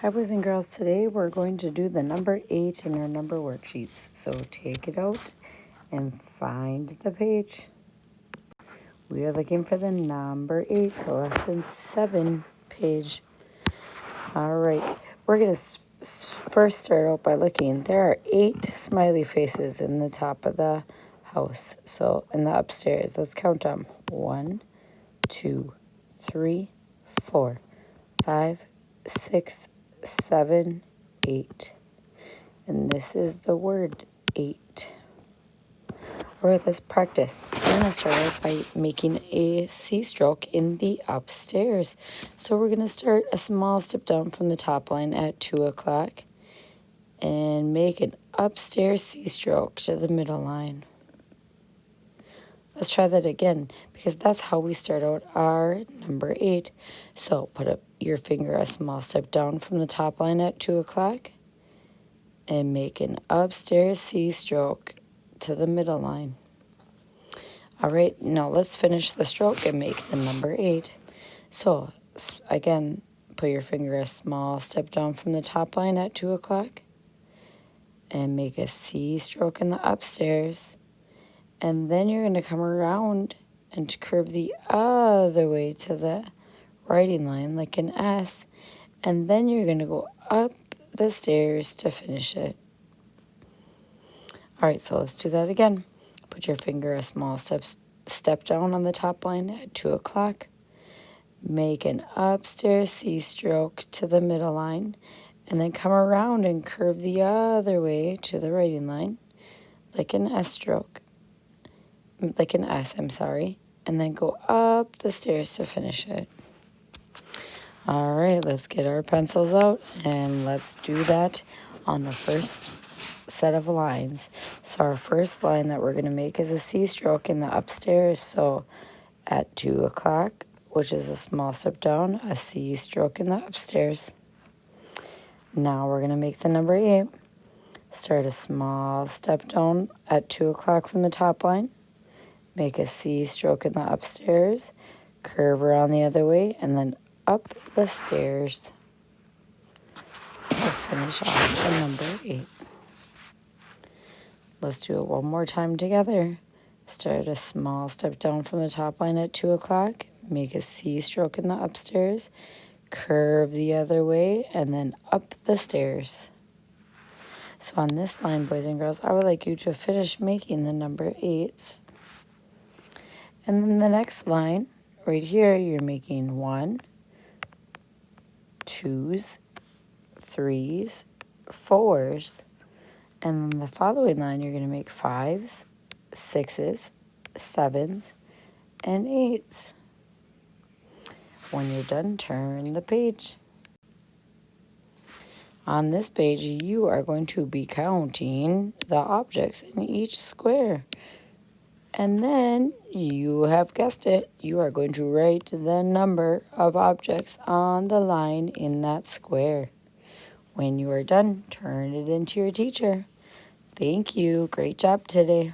Hi boys and girls, today we're going to do the number 8 in our number worksheets. So take it out and find the page. We are looking for the number 8, lesson 7 page. Alright, we're going to first start out by looking. There are 8 smiley faces in the top of the house. So in the upstairs, let's count them. 1, 2, 3, 4, 5, 6, 7, 8. And this is the word 8. All right, let's practice. We're going to start out by making a C stroke in the upstairs. So we're going to start a small step down from the top line at 2 o'clock and make an upstairs C stroke to the middle line. Let's try that again because that's how we start out our number 8. So put up your finger a small step down from the top line at 2 o'clock and make an upstairs C stroke to the middle line. All right, now let's finish the stroke and make the number 8. So again, put your finger a small step down from the top line at 2 o'clock and make a C stroke in the upstairs. And then you're going to come around and curve the other way to the writing line like an S. And then you're going to go up the stairs to finish it. All right, so let's do that again. Put your finger a small step down on the top line at 2 o'clock. Make an upstairs C stroke to the middle line. And then come around and curve the other way to the writing line like an S stroke. Like an S, I'm sorry. And then go up the stairs to finish it. All right, let's get our pencils out and let's do that on the first set of lines. So our first line that we're going to make is a C stroke in the upstairs. So at 2 o'clock, which is a small step down, a C stroke in the upstairs. Now we're going to make the number 8. Start a small step down at 2 o'clock from the top line. Make a C stroke in the upstairs. Curve around the other way and then up the stairs to finish off the number 8. Let's do it one more time together. Start a small step down from the top line at 2 o'clock. Make a C stroke in the upstairs. Curve the other way and then up the stairs. So on this line, boys and girls, I would like you to finish making the number 8s. And then the next line, right here, you're making 1, 2s, 3s, 4s. And then the following line, you're going to make 5s, 6s, 7s, and 8s. When you're done, turn the page. On this page, you are going to be counting the objects in each square. And then, you have guessed it, you are going to write the number of objects on the line in that square. When you are done, turn it into your teacher. Thank you. Great job today.